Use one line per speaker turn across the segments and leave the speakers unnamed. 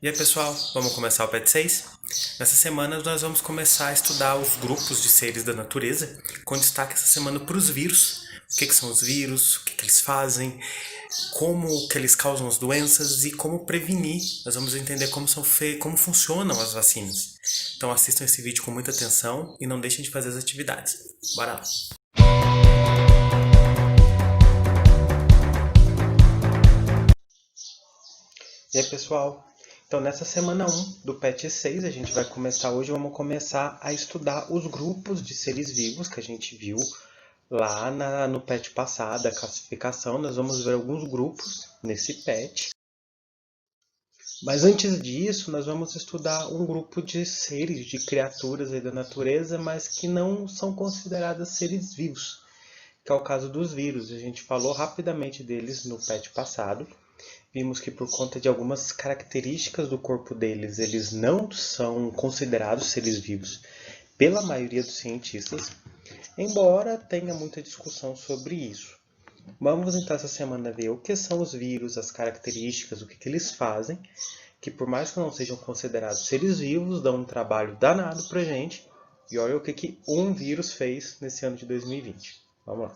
E aí pessoal, vamos começar o PET 6? Nessa semana nós vamos começar a estudar os grupos de seres da natureza, com destaque essa semana para os vírus. O que são os vírus, o que eles fazem, como que eles causam as doenças e como prevenir. Nós vamos entender como funcionam as vacinas. Então assistam esse vídeo com muita atenção e não deixem de fazer as atividades. Bora lá! E aí pessoal, então nessa semana 1 do PET 6 a gente vai começar hoje, vamos começar a estudar os grupos de seres vivos que a gente viu lá no PET passado, a classificação. Nós vamos ver alguns grupos nesse PET. Mas antes disso, nós vamos estudar um grupo de seres, de criaturas aí da natureza, mas que não são consideradas seres vivos, que é o caso dos vírus. A gente falou rapidamente deles no PET passado. Vimos que por conta de algumas características do corpo deles, eles não são considerados seres vivos pela maioria dos cientistas, embora tenha muita discussão sobre isso. Vamos então essa semana ver o que são os vírus, as características, o que eles fazem, que por mais que não sejam considerados seres vivos, dão um trabalho danado pra gente. E olha o que um vírus fez nesse ano de 2020. Vamos lá.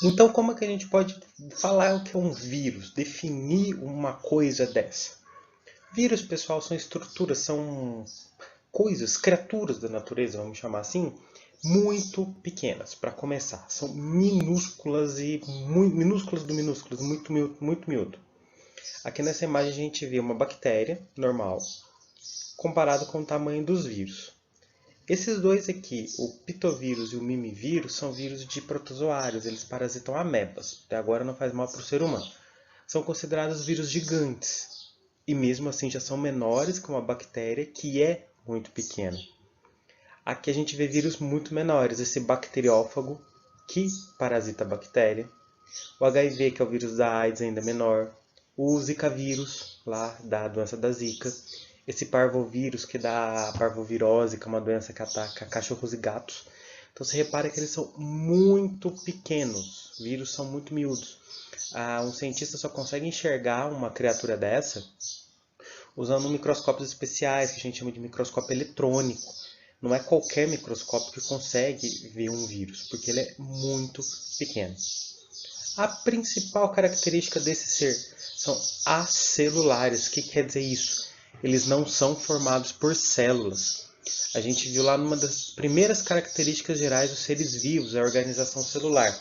Então, como é que a gente pode falar o que é um vírus? Definir uma coisa dessa? Vírus, pessoal, são estruturas, são coisas, criaturas da natureza, vamos chamar assim, muito pequenas, para começar. São minúsculas e minúsculas do minúsculas, muito miúdo, muito miúdo. Aqui nessa imagem a gente vê uma bactéria normal, comparado com o tamanho dos vírus. Esses dois aqui, o pitovírus e o mimivírus, são vírus de protozoários, eles parasitam amebas. Até agora não faz mal para o ser humano. São considerados vírus gigantes, e mesmo assim já são menores que uma bactéria que é muito pequena. Aqui a gente vê vírus muito menores, esse bacteriófago que parasita a bactéria, o HIV, que é o vírus da AIDS, ainda menor, o Zika vírus, lá da doença da Zika, esse parvovírus que dá a parvovirose, que é uma doença que ataca cachorros e gatos. Então você repara que eles são muito pequenos, vírus são muito miúdos. Um cientista só consegue enxergar uma criatura dessa usando microscópios especiais, que a gente chama de microscópio eletrônico. Não é qualquer microscópio que consegue ver um vírus, porque ele é muito pequeno. A principal característica desse ser são acelulares. O que quer dizer isso? Eles não são formados por células. A gente viu lá numa das primeiras características gerais dos seres vivos, a organização celular.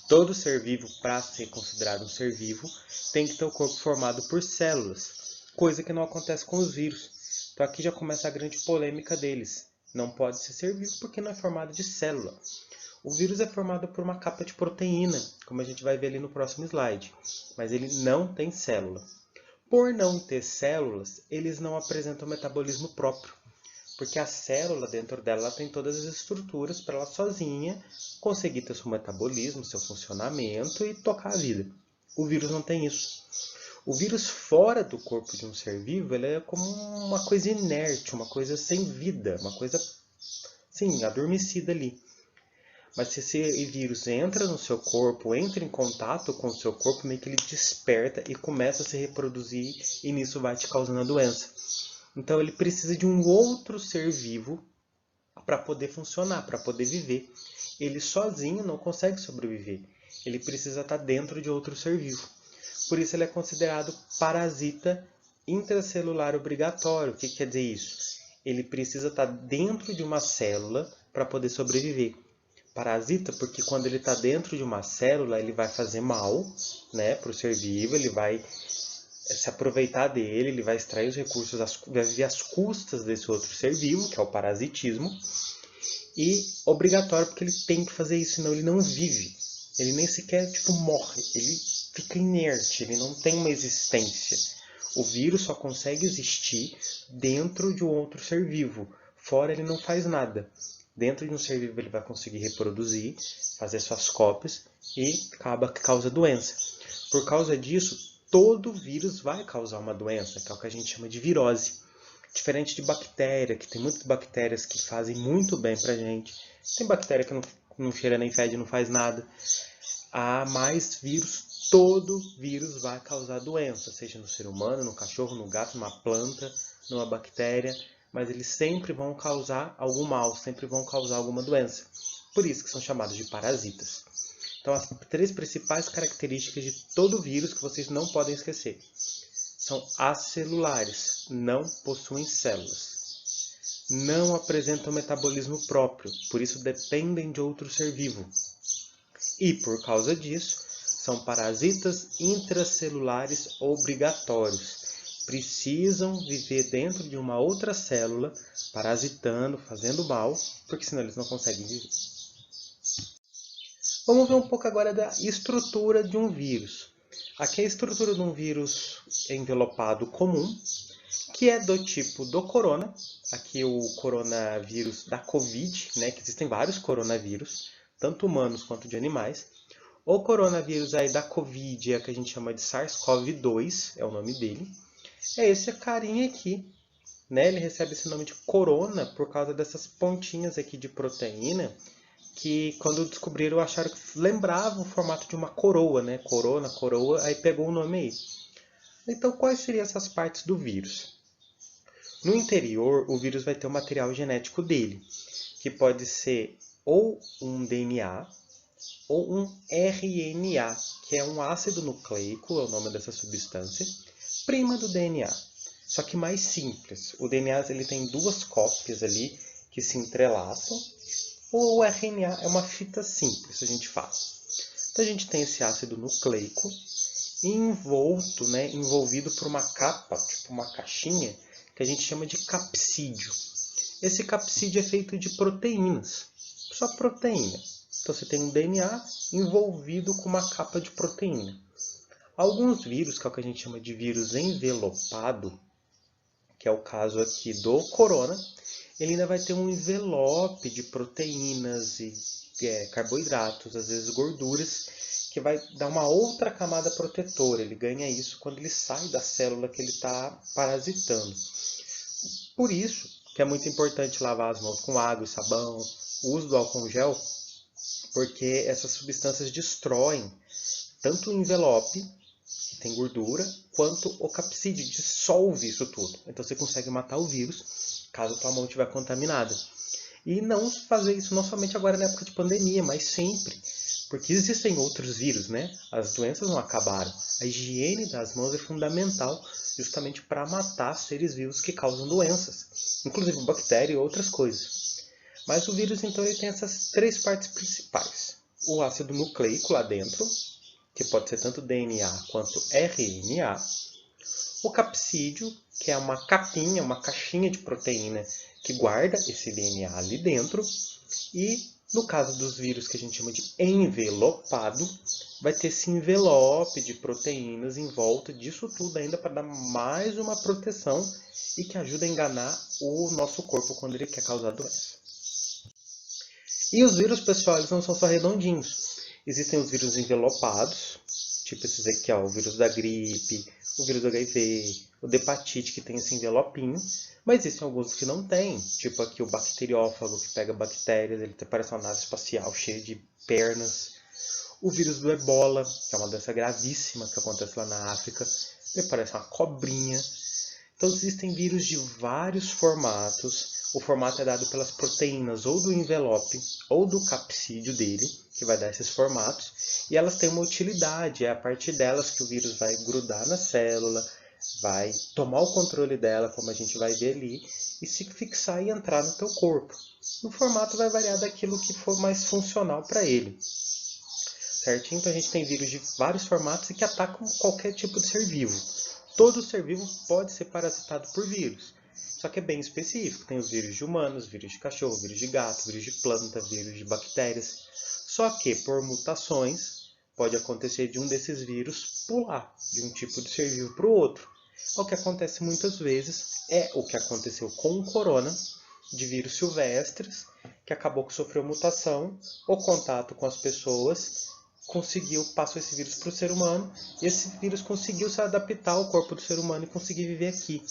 Todo ser vivo, para ser considerado um ser vivo, tem que ter o corpo formado por células, coisa que não acontece com os vírus. Então aqui já começa a grande polêmica deles. Não pode ser vivo porque não é formado de célula. O vírus é formado por uma capa de proteína, como a gente vai ver ali no próximo slide, mas ele não tem célula. Por não ter células, eles não apresentam metabolismo próprio, porque a célula dentro dela tem todas as estruturas para ela sozinha conseguir ter seu metabolismo, seu funcionamento e tocar a vida. O vírus não tem isso. O vírus fora do corpo de um ser vivo, ele é como uma coisa inerte, uma coisa sem vida, uma coisa, sim, adormecida ali. Mas se esse vírus entra no seu corpo, entra em contato com o seu corpo, meio que ele desperta e começa a se reproduzir e nisso vai te causando a doença. Então ele precisa de um outro ser vivo para poder funcionar, para poder viver. Ele sozinho não consegue sobreviver. Ele precisa estar dentro de outro ser vivo. Por isso ele é considerado parasita intracelular obrigatório. O que quer dizer isso? Ele precisa estar dentro de uma célula para poder sobreviver. Parasita porque quando ele está dentro de uma célula, ele vai fazer mal, né, para o ser vivo, ele vai se aproveitar dele, ele vai extrair os recursos, vai viver às custas desse outro ser vivo, que é o parasitismo, e obrigatório porque ele tem que fazer isso, senão ele não vive. Ele nem sequer morre, ele fica inerte, ele não tem uma existência. O vírus só consegue existir dentro de um outro ser vivo. Fora ele não faz nada. Dentro de um ser vivo ele vai conseguir reproduzir, fazer suas cópias e acaba que causa doença. Por causa disso, todo vírus vai causar uma doença, que é o que a gente chama de virose. Diferente de bactéria, que tem muitas bactérias que fazem muito bem pra gente. Tem bactéria que não cheira nem fede, não faz nada. Há mais vírus todo vírus vai causar doença, seja no ser humano, no cachorro, no gato, numa planta, numa bactéria, mas eles sempre vão causar algum mal, sempre vão causar alguma doença. Por isso que são chamados de parasitas. Então, as 3 principais características de todo vírus que vocês não podem esquecer são acelulares, não possuem células, não apresentam metabolismo próprio, por isso dependem de outro ser vivo. E, por causa disso, são parasitas intracelulares obrigatórios. Precisam viver dentro de uma outra célula, parasitando, fazendo mal, porque senão eles não conseguem viver. Vamos ver um pouco agora da estrutura de um vírus. Aqui é a estrutura de um vírus envelopado comum, que é do tipo do corona. Aqui o coronavírus da Covid, né, que existem vários coronavírus, tanto humanos quanto de animais. O coronavírus aí da Covid é o que a gente chama de SARS-CoV-2, é o nome dele. É esse carinha aqui, né? Ele recebe esse nome de corona por causa dessas pontinhas aqui de proteína, que quando descobriram acharam que lembrava o formato de uma coroa, né? Corona, coroa, aí pegou o nome aí. Então, quais seriam essas partes do vírus? No interior, o vírus vai ter o material genético dele, que pode ser ou um DNA ou um RNA, que é um ácido nucleico, é o nome dessa substância, prima do DNA, só que mais simples. O DNA ele tem 2 cópias ali que se entrelaçam. O RNA é uma fita simples, a gente fala. Então a gente tem esse ácido nucleico envolto, né, envolvido por uma capa, tipo uma caixinha, que a gente chama de capsídio. Esse capsídio é feito de proteínas, só proteína. Então você tem um DNA envolvido com uma capa de proteína. Alguns vírus, que é o que a gente chama de vírus envelopado, que é o caso aqui do corona, ele ainda vai ter um envelope de proteínas e carboidratos, às vezes gorduras, que vai dar uma outra camada protetora. Ele ganha isso quando ele sai da célula que ele está parasitando. Por isso que é muito importante lavar as mãos com água e sabão, o uso do álcool gel, porque essas substâncias destroem tanto o envelope, que tem gordura, quanto o capsídeo, dissolve isso tudo. Então você consegue matar o vírus caso a tua mão estiver contaminada. E não fazer isso não somente agora na época de pandemia, mas sempre. Porque existem outros vírus, né? As doenças não acabaram. A higiene das mãos é fundamental justamente para matar seres vivos que causam doenças, inclusive bactérias e outras coisas. Mas o vírus, então, ele tem essas 3 partes principais. O ácido nucleico lá dentro, que pode ser tanto DNA quanto RNA. O capsídio, que é uma capinha, uma caixinha de proteína que guarda esse DNA ali dentro. E no caso dos vírus que a gente chama de envelopado, vai ter esse envelope de proteínas em volta disso tudo ainda para dar mais uma proteção e que ajuda a enganar o nosso corpo quando ele quer causar doença. E os vírus, pessoal, eles não são só redondinhos. Existem os vírus envelopados, tipo esses aqui, ó, o vírus da gripe, o vírus do HIV, o da hepatite, que tem esse envelopinho. Mas existem alguns que não tem, tipo aqui o bacteriófago, que pega bactérias, ele parece uma nave espacial cheia de pernas. O vírus do ebola, que é uma doença gravíssima que acontece lá na África, ele parece uma cobrinha. Então existem vírus de vários formatos. O formato é dado pelas proteínas ou do envelope ou do capsídio dele, que vai dar esses formatos. E elas têm uma utilidade, é a partir delas que o vírus vai grudar na célula, vai tomar o controle dela, como a gente vai ver ali, e se fixar e entrar no teu corpo. O formato vai variar daquilo que for mais funcional para ele. Certinho? Então a gente tem vírus de vários formatos e que atacam qualquer tipo de ser vivo. Todo ser vivo pode ser parasitado por vírus. Só que é bem específico. Tem os vírus de humanos, vírus de cachorro, vírus de gato, vírus de planta, vírus de bactérias. Só que por mutações pode acontecer de um desses vírus pular de um tipo de ser vivo para o outro. O que acontece muitas vezes é o que aconteceu com o corona, de vírus silvestres, que acabou que sofreu mutação, o contato com as pessoas passou esse vírus para o ser humano, e esse vírus conseguiu se adaptar ao corpo do ser humano e conseguir viver aqui.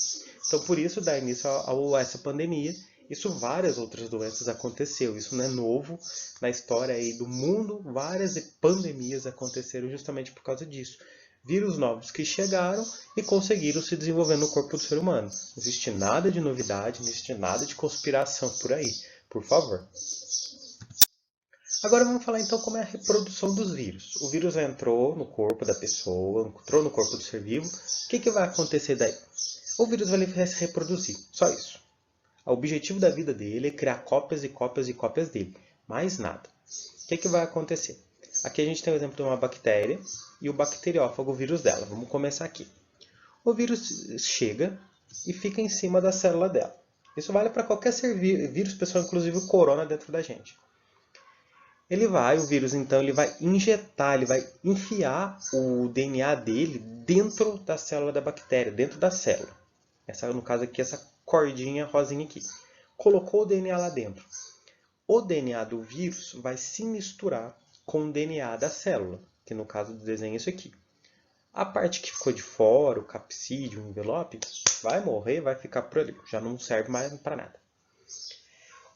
Então por isso dá início a essa pandemia, Isso várias outras doenças aconteceu. Isso não é novo na história aí do mundo. Várias pandemias aconteceram justamente por causa disso. Vírus novos que chegaram e conseguiram se desenvolver no corpo do ser humano. Não existe nada de novidade, não existe nada de conspiração por aí. Por favor. Agora vamos falar então como é a reprodução dos vírus. O vírus entrou no corpo da pessoa, entrou no corpo do ser vivo. O que vai acontecer daí? O vírus vai se reproduzir, só isso. O objetivo da vida dele é criar cópias e cópias e cópias dele. Mais nada. O que vai acontecer? Aqui a gente tem o exemplo de uma bactéria e o bacteriófago, o vírus dela. Vamos começar aqui. O vírus chega e fica em cima da célula dela. Isso vale para qualquer vírus, pessoal, inclusive o corona dentro da gente. O vírus então, ele vai injetar, ele vai enfiar o DNA dele dentro da célula da bactéria, dentro da célula. No caso aqui, essa cordinha rosinha aqui. Colocou o DNA lá dentro. O DNA do vírus vai se misturar com o DNA da célula, que no caso do desenho é isso aqui. A parte que ficou de fora, o capsídeo, o envelope, vai morrer, vai ficar por ali. Já não serve mais para nada.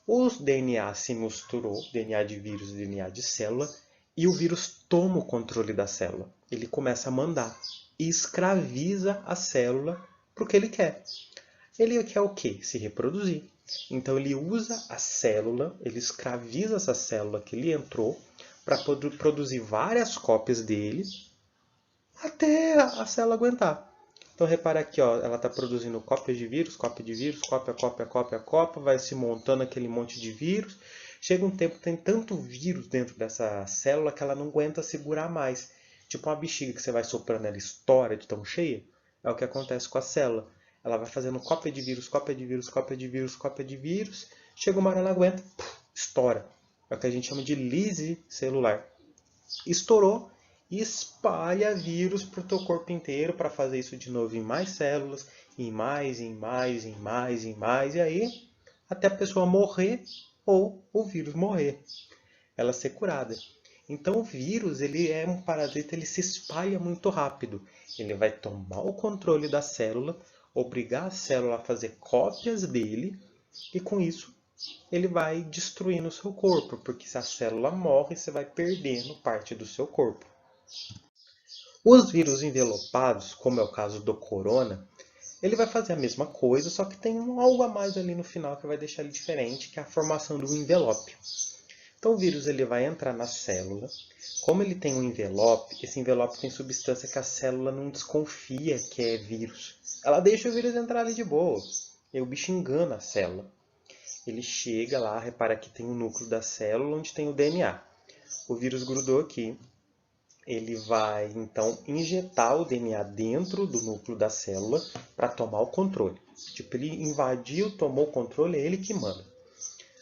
Os DNA se misturou, DNA de vírus e DNA de célula, e o vírus toma o controle da célula. Ele começa a mandar e escraviza a célula para o que ele quer. Ele quer o quê? Se reproduzir. Então ele usa a célula, ele escraviza essa célula que ele entrou para poder produzir várias cópias dele até a célula aguentar. Então repara aqui, ó, ela está produzindo cópias de vírus, cópia, cópia, vai se montando aquele monte de vírus. Chega um tempo que tem tanto vírus dentro dessa célula que ela não aguenta segurar mais. Tipo uma bexiga que você vai soprando, ela estoura de tão cheia. É o que acontece com a célula. Ela vai fazendo cópia de vírus, cópia de vírus, cópia de vírus, cópia de vírus. Chega uma hora ela aguenta, estoura. É o que a gente chama de lise celular. Estourou e espalha vírus para o teu corpo inteiro para fazer isso de novo em mais células, em mais, e aí até a pessoa morrer ou o vírus morrer, ela ser curada. Então o vírus, ele é um parasita, ele se espalha muito rápido. Ele vai tomar o controle da célula, obrigar a célula a fazer cópias dele e com isso ele vai destruindo o seu corpo, porque se a célula morre, você vai perdendo parte do seu corpo. Os vírus envelopados, como é o caso do corona, ele vai fazer a mesma coisa, só que tem algo a mais ali no final que vai deixar ele diferente, que é a formação do envelope. Então o vírus ele vai entrar na célula. Como ele tem um envelope, esse envelope tem substância que a célula não desconfia que é vírus. Ela deixa o vírus entrar ali de boa. E o bicho engana a célula. Ele chega lá, repara que tem o núcleo da célula onde tem o DNA. O vírus grudou aqui. Ele vai, então, injetar o DNA dentro do núcleo da célula para tomar o controle. Tipo, ele invadiu, tomou o controle, é ele que manda.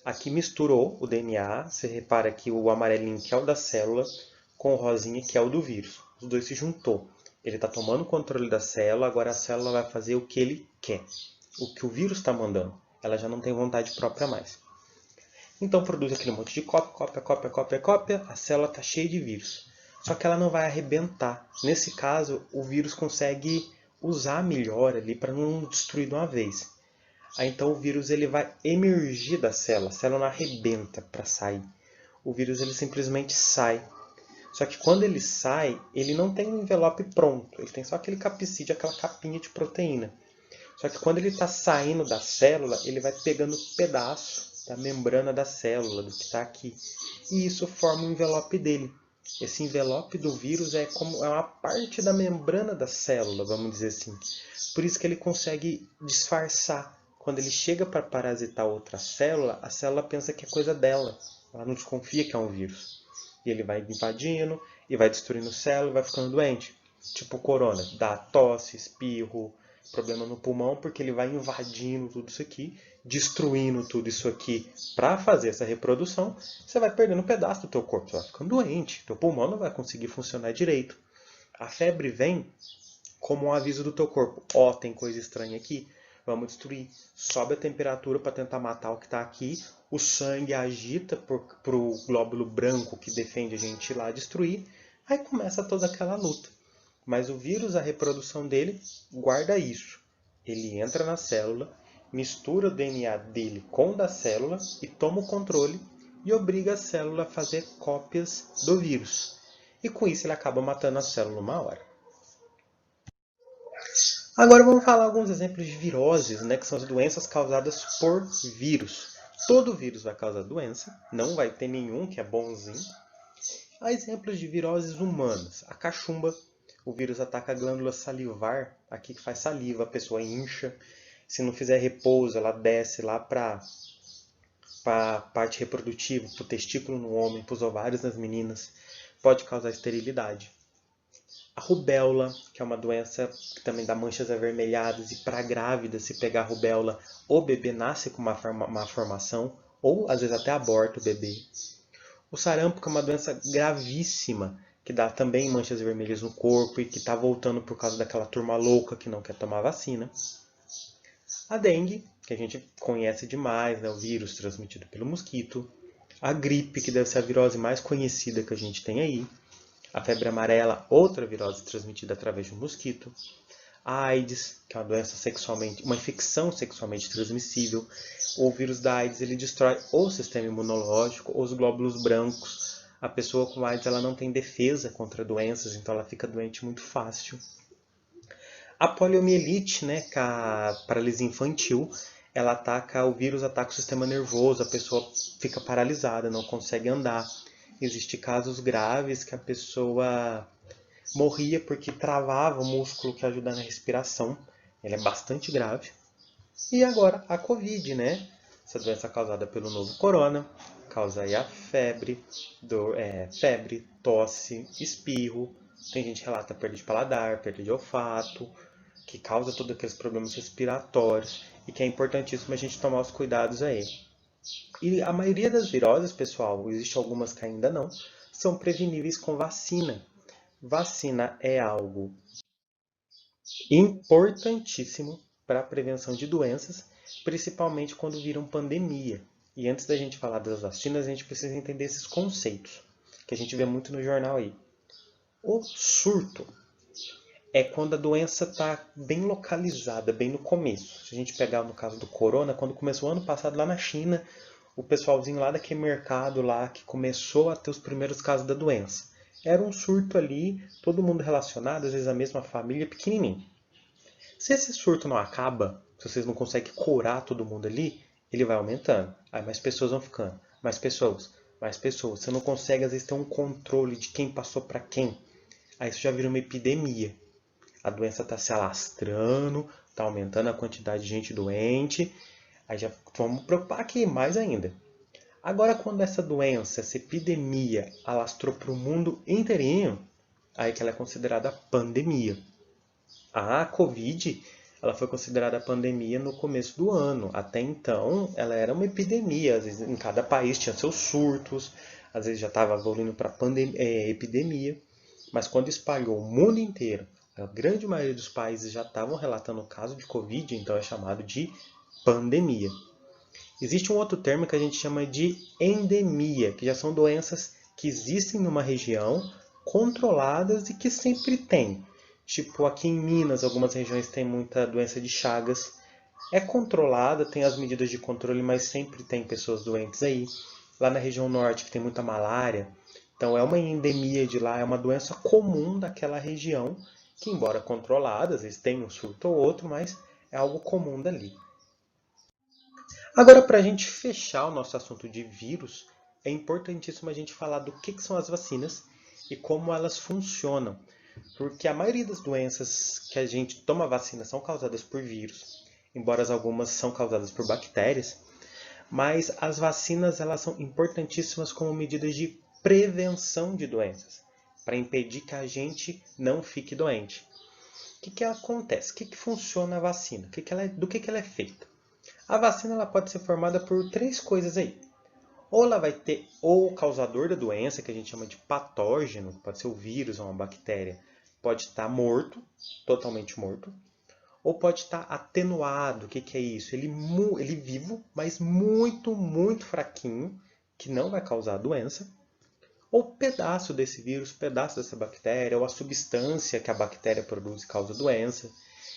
Aqui misturou o DNA, você repara que o amarelinho que é o da célula com o rosinha que é o do vírus. Os dois se juntou. Ele está tomando o controle da célula, agora a célula vai fazer o que ele quer. O que o vírus está mandando. Ela já não tem vontade própria mais. Então produz aquele monte de cópia, a célula está cheia de vírus. Só que ela não vai arrebentar. Nesse caso, o vírus consegue usar melhor ali para não destruir de uma vez. Aí então o vírus ele vai emergir da célula, a célula não arrebenta para sair. O vírus ele simplesmente sai. Só que quando ele sai, ele não tem um envelope pronto, ele tem só aquele capsídeo, aquela capinha de proteína. Só que quando ele está saindo da célula, ele vai pegando pedaço da membrana da célula, do que está aqui. E isso forma o envelope dele. Esse envelope do vírus é uma parte da membrana da célula, vamos dizer assim. Por isso que ele consegue disfarçar. Quando ele chega para parasitar outra célula, a célula pensa que é coisa dela. Ela não desconfia que é um vírus. E ele vai invadindo e vai destruindo célula e vai ficando doente. Tipo o corona, dá tosse, espirro, problema no pulmão, porque ele vai invadindo tudo isso aqui, destruindo tudo isso aqui para fazer essa reprodução. Você vai perdendo um pedaço do teu corpo, você vai ficando doente, teu pulmão não vai conseguir funcionar direito. A febre vem como um aviso do teu corpo. Ó, tem coisa estranha aqui. Vamos destruir. Sobe a temperatura para tentar matar o que está aqui. O sangue agita para o glóbulo branco que defende a gente ir lá destruir. Aí começa toda aquela luta. Mas o vírus, a reprodução dele, guarda isso. Ele entra na célula, mistura o DNA dele com o da célula e toma o controle e obriga a célula a fazer cópias do vírus. E com isso ele acaba matando a célula uma hora. Agora vamos falar alguns exemplos de viroses, né, que são as doenças causadas por vírus. Todo vírus vai causar doença, não vai ter nenhum que é bonzinho. Há exemplos de viroses humanas. A cachumba, o vírus ataca a glândula salivar, aqui que faz saliva, a pessoa incha. Se não fizer repouso, ela desce lá para a parte reprodutiva, para o testículo no homem, para os ovários nas meninas. Pode causar esterilidade. A rubéola, que é uma doença que também dá manchas avermelhadas, e para a grávida, se pegar a rubéola, o bebê nasce com uma formação, ou às vezes até aborta o bebê. O sarampo, que é uma doença gravíssima, que dá também manchas vermelhas no corpo e que está voltando por causa daquela turma louca que não quer tomar vacina. A dengue, que a gente conhece demais, né? O vírus transmitido pelo mosquito. A gripe, que deve ser a virose mais conhecida que a gente tem aí. A febre amarela, outra virose transmitida através de um mosquito. A AIDS, que é uma infecção sexualmente transmissível. O vírus da AIDS ele destrói o sistema imunológico, os glóbulos brancos. A pessoa com AIDS ela não tem defesa contra doenças, então ela fica doente muito fácil. A poliomielite, né, que é a paralisia infantil, o vírus ataca o sistema nervoso, a pessoa fica paralisada, não consegue andar. Existem casos graves que a pessoa morria porque travava o músculo que ajuda na respiração. Ele é bastante grave. E agora a Covid, né? Essa doença causada pelo novo corona, causa aí a febre, tosse, espirro. Tem gente que relata perda de paladar, perda de olfato, que causa todos aqueles problemas respiratórios e que é importantíssimo a gente tomar os cuidados aí. E a maioria das viroses, pessoal, existe algumas que ainda não, são preveníveis com vacina. Vacina é algo importantíssimo para a prevenção de doenças, principalmente quando viram pandemia. E antes da gente falar das vacinas, a gente precisa entender esses conceitos, que a gente vê muito no jornal aí. O surto é quando a doença está bem localizada, bem no começo. Se a gente pegar no caso do corona, quando começou ano passado lá na China, o pessoalzinho lá daquele mercado lá que começou a ter os primeiros casos da doença. Era um surto ali, todo mundo relacionado, às vezes a mesma família, pequenininho. Se esse surto não acaba, se vocês não conseguem curar todo mundo ali, ele vai aumentando. Aí mais pessoas vão ficando, mais pessoas, mais pessoas. Você não consegue, às vezes, ter um controle de quem passou para quem. Aí isso já vira uma epidemia. A doença está se alastrando, está aumentando a quantidade de gente doente. Aí já vamos preocupar aqui mais ainda. Agora, quando essa doença, essa epidemia, alastrou para o mundo inteirinho, aí que ela é considerada pandemia. A Covid, ela foi considerada pandemia no começo do ano. Até então, ela era uma epidemia. Às vezes, em cada país tinha seus surtos, às vezes já estava evoluindo para epidemia. Mas quando espalhou o mundo inteiro, a grande maioria dos países já estavam relatando o caso de Covid, então é chamado de pandemia. Existe um outro termo que a gente chama de endemia, que já são doenças que existem numa região, controladas e que sempre tem. Tipo, aqui em Minas, algumas regiões têm muita doença de Chagas. É controlada, tem as medidas de controle, mas sempre tem pessoas doentes aí. Lá na região norte, que tem muita malária, então é uma endemia de lá, é uma doença comum daquela região, que embora controlada, às vezes tem um surto ou outro, mas é algo comum dali. Agora, para a gente fechar o nosso assunto de vírus, é importantíssimo a gente falar do que são as vacinas e como elas funcionam. Porque a maioria das doenças que a gente toma vacina são causadas por vírus, embora algumas são causadas por bactérias, mas as vacinas elas são importantíssimas como medidas de prevenção de doenças, para impedir que a gente não fique doente. O que acontece? O que funciona a vacina? Do que ela é feita? A vacina ela pode ser formada por três coisas aí. Ou ela vai ter o causador da doença, que a gente chama de patógeno, pode ser o vírus ou uma bactéria, pode estar morto, totalmente morto, ou pode estar atenuado. O que é isso? Ele vivo, mas muito, muito fraquinho, que não vai causar a doença, ou pedaço desse vírus, pedaço dessa bactéria, ou a substância que a bactéria produz e causa doença.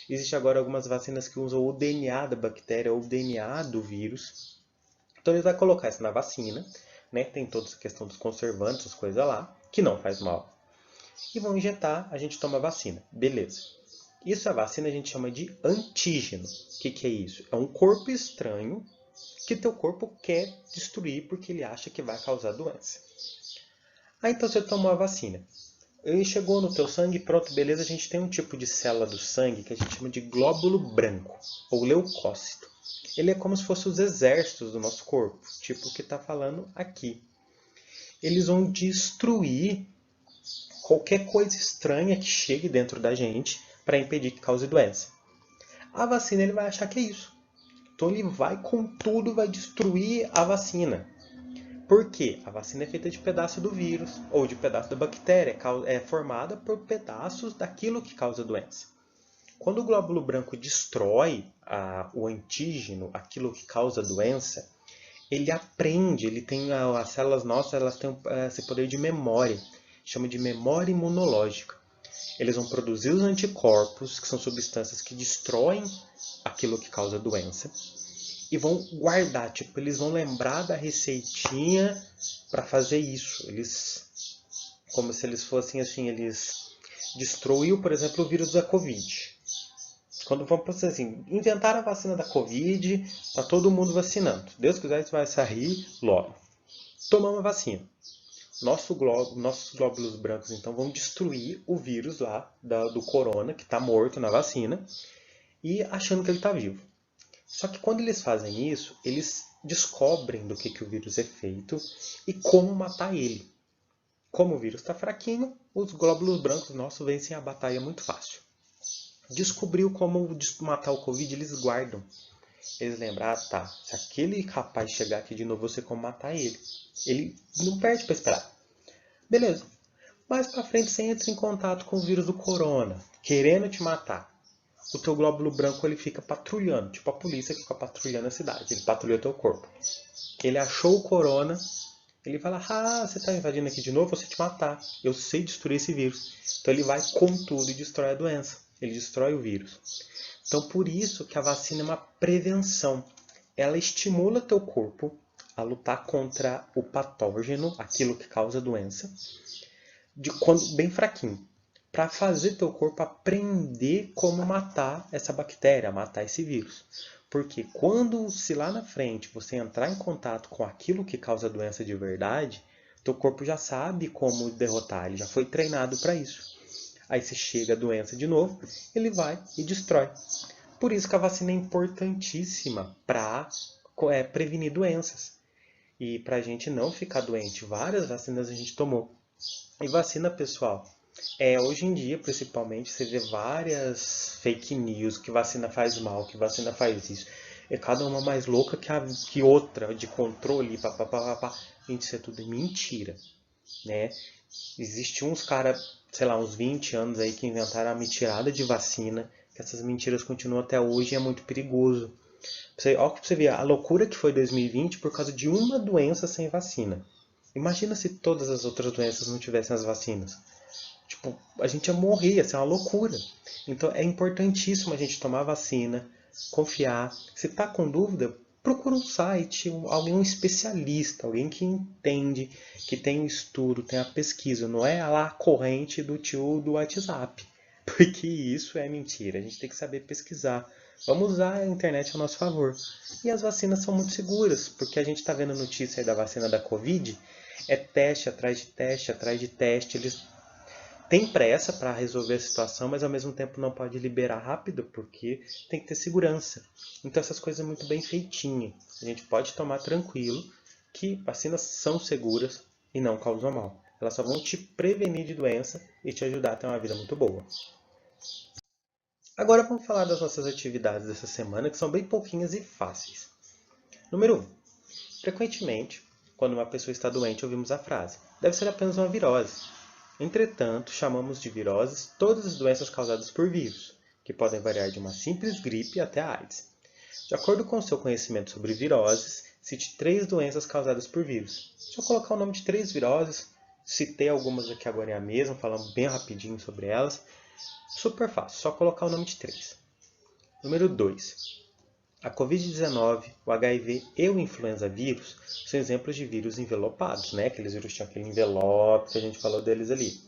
Existem agora algumas vacinas que usam o DNA da bactéria ou o DNA do vírus. Então ele vai colocar isso na vacina, né? Tem toda essa questão dos conservantes, as coisas lá, que não faz mal. E vão injetar, a gente toma a vacina. Beleza. Isso a vacina a gente chama de antígeno. O que é isso? É um corpo estranho que teu corpo quer destruir porque ele acha que vai causar doença. Aí então você tomou a vacina. Ele chegou no teu sangue, pronto, beleza, a gente tem um tipo de célula do sangue que a gente chama de glóbulo branco, ou leucócito. Ele é como se fossem os exércitos do nosso corpo, tipo o que está falando aqui. Eles vão destruir qualquer coisa estranha que chegue dentro da gente para impedir que cause doença. A vacina ele vai achar que é isso. Então ele vai com tudo, vai destruir a vacina. Por quê? A vacina é feita de pedaço do vírus ou de pedaço da bactéria, é formada por pedaços daquilo que causa doença. Quando o glóbulo branco destrói o antígeno, aquilo que causa doença, ele aprende, ele tem as células nossas, elas têm esse poder de memória, chama de memória imunológica. Eles vão produzir os anticorpos, que são substâncias que destroem aquilo que causa doença, e vão guardar, tipo, eles vão lembrar da receitinha para fazer isso. Eles, como se eles fossem assim, eles destruíram, por exemplo, o vírus da Covid. Quando vamos pensar assim, inventaram a vacina da Covid, tá todo mundo vacinando. Deus quiser, isso vai sair logo. Tomamos a vacina. Nossos glóbulos brancos, então, vão destruir o vírus lá do corona, que está morto na vacina, e achando que ele está vivo. Só que quando eles fazem isso, eles descobrem do que o vírus é feito e como matar ele. Como o vírus está fraquinho, os glóbulos brancos nossos vencem a batalha muito fácil. Descobriu como matar o Covid, eles guardam. Eles lembram, tá, se aquele rapaz chegar aqui de novo, você como matar ele. Ele não perde para esperar. Beleza. Mais para frente você entra em contato com o vírus do corona, querendo te matar. O teu glóbulo branco ele fica patrulhando, tipo a polícia que fica patrulhando a cidade. Ele patrulha o teu corpo. Ele achou o corona, ele fala, você está invadindo aqui de novo, vou te matar. Eu sei destruir esse vírus. Então ele vai com tudo e destrói a doença. Ele destrói o vírus. Então por isso que a vacina é uma prevenção. Ela estimula teu corpo a lutar contra o patógeno, aquilo que causa a doença, bem fraquinho, para fazer teu corpo aprender como matar essa bactéria, matar esse vírus. Porque quando, se lá na frente você entrar em contato com aquilo que causa a doença de verdade, teu corpo já sabe como derrotar, ele já foi treinado para isso. Aí se chega a doença de novo, ele vai e destrói. Por isso que a vacina é importantíssima para prevenir doenças. E para a gente não ficar doente, várias vacinas a gente tomou. E vacina, pessoal, hoje em dia, principalmente, você vê várias fake news que vacina faz mal, que vacina faz isso. É cada uma mais louca que outra, de controle, papapá. Gente, isso é tudo mentira, né? Existe uns caras, sei lá, uns 20 anos aí que inventaram a mentirada de vacina, que essas mentiras continuam até hoje e é muito perigoso. Olha pra você ver a loucura que foi 2020 por causa de uma doença sem vacina. Imagina se todas as outras doenças não tivessem as vacinas. Tipo, a gente ia morrer, ia ser uma loucura. Então é importantíssimo a gente tomar vacina, confiar. Se tá com dúvida, procura um site, um especialista, alguém que entende, que tem um estudo, tem a pesquisa. Não é lá a corrente do tio do WhatsApp. Porque isso é mentira. A gente tem que saber pesquisar. Vamos usar a internet a nosso favor. E as vacinas são muito seguras, porque a gente está vendo notícia aí da vacina da Covid, é teste atrás de teste atrás de teste. Eles têm pressa para resolver a situação, mas ao mesmo tempo não pode liberar rápido, porque tem que ter segurança. Então essas coisas muito bem feitinhas. A gente pode tomar tranquilo que vacinas são seguras e não causam mal. Elas só vão te prevenir de doença e te ajudar a ter uma vida muito boa. Agora vamos falar das nossas atividades dessa semana, que são bem pouquinhas e fáceis. Número 1. Frequentemente, quando uma pessoa está doente, ouvimos a frase: deve ser apenas uma virose. Entretanto, chamamos de viroses todas as doenças causadas por vírus, que podem variar de uma simples gripe até a AIDS. De acordo com o seu conhecimento sobre viroses, cite 3 doenças causadas por vírus. Deixa eu colocar o nome de 3 viroses. Citei algumas aqui agora mesmo, falando bem rapidinho sobre elas. Super fácil, só colocar o nome de 3. Número 2. A Covid-19, o HIV e o influenza vírus são exemplos de vírus envelopados, né? Aqueles vírus tinham aquele envelope que a gente falou deles ali.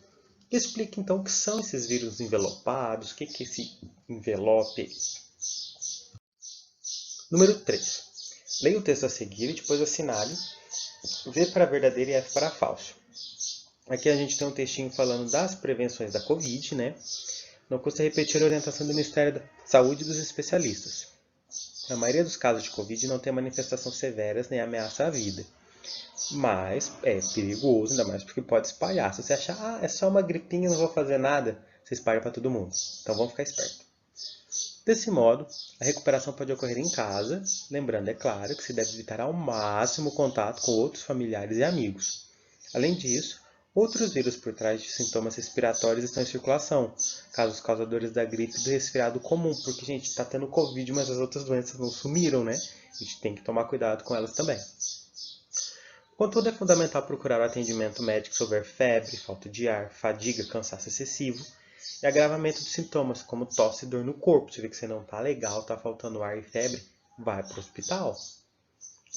Explique então o que são esses vírus envelopados, o que é esse envelope. Número 3. Leia o texto a seguir e depois assinale V para verdadeiro e F para falso. Aqui a gente tem um textinho falando das prevenções da Covid, né? Não custa repetir a orientação do Ministério da Saúde e dos especialistas. A maioria dos casos de Covid não tem manifestações severas nem ameaça à vida. Mas é perigoso, ainda mais porque pode espalhar. Se você achar, é só uma gripinha, não vou fazer nada, você espalha para todo mundo. Então vamos ficar esperto. Desse modo, a recuperação pode ocorrer em casa, lembrando, é claro, que se deve evitar ao máximo o contato com outros familiares e amigos. Além disso, outros vírus por trás de sintomas respiratórios estão em circulação, caso os causadores da gripe e do resfriado comum, porque, gente, está tendo Covid, mas as outras doenças não sumiram, né? A gente tem que tomar cuidado com elas também. Contudo, é fundamental procurar o atendimento médico se houver febre, falta de ar, fadiga, cansaço excessivo e agravamento de sintomas, como tosse e dor no corpo. Se vê que você não está legal, está faltando ar e febre, vai para o hospital,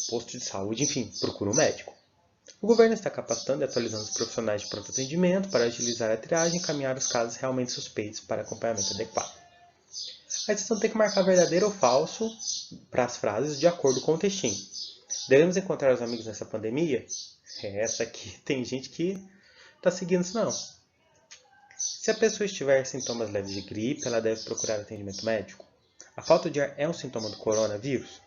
posto de saúde, enfim, procura um médico. O governo está capacitando e atualizando os profissionais de pronto atendimento para agilizar a triagem e encaminhar os casos realmente suspeitos para acompanhamento adequado. Aí vocês vão ter que marcar verdadeiro ou falso para as frases de acordo com o textinho. Devemos encontrar os amigos nessa pandemia? Essa aqui tem gente que está seguindo isso não. Se a pessoa estiver sintomas leves de gripe, ela deve procurar atendimento médico. A falta de ar é um sintoma do coronavírus?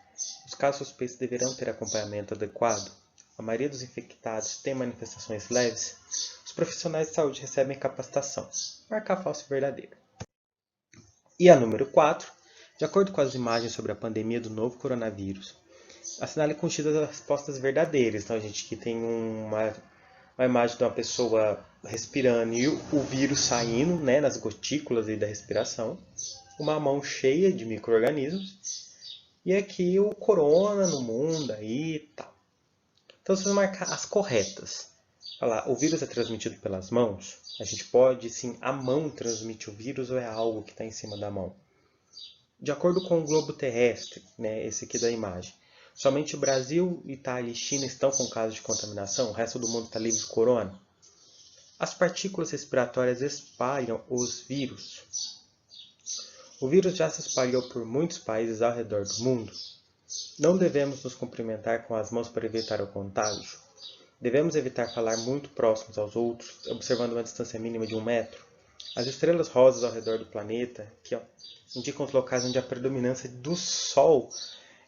Os casos suspeitos deverão ter acompanhamento adequado? A maioria dos infectados tem manifestações leves? Os profissionais de saúde recebem capacitação. Marcar falso e verdadeiro. E a número 4. De acordo com as imagens sobre a pandemia do novo coronavírus, assinale com X as respostas verdadeiras. Então a gente aqui tem uma imagem de uma pessoa respirando e o vírus saindo, né, nas gotículas da respiração. Uma mão cheia de micro-organismos. E aqui o corona no mundo aí e tal. Então, se você marcar as corretas, falar o vírus é transmitido pelas mãos, a gente pode sim, a mão transmite o vírus ou é algo que está em cima da mão? De acordo com o globo terrestre, né, esse aqui da imagem, somente o Brasil, Itália e China estão com casos de contaminação, o resto do mundo está livre de corona. As partículas respiratórias espalham os vírus. O vírus já se espalhou por muitos países ao redor do mundo. Não devemos nos cumprimentar com as mãos para evitar o contágio. Devemos evitar falar muito próximos aos outros, observando uma distância mínima de 1 metro. As estrelas rosas ao redor do planeta, aqui, indicam os locais onde há predominância do Sol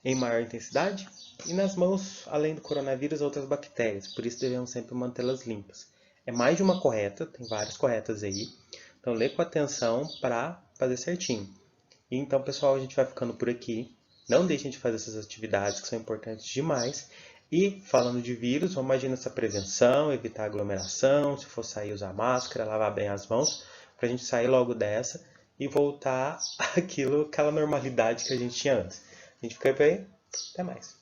em maior intensidade, e nas mãos, além do coronavírus, outras bactérias, por isso devemos sempre mantê-las limpas. É mais de uma correta, tem várias corretas aí, então lê com atenção para fazer certinho. E então, pessoal, a gente vai ficando por aqui. Não deixem de fazer essas atividades que são importantes demais. E, falando de vírus, vamos agir nessa prevenção, evitar aglomeração, se for sair, usar máscara, lavar bem as mãos, para a gente sair logo dessa e voltar àquela normalidade que a gente tinha antes. A gente fica por aí. Até mais.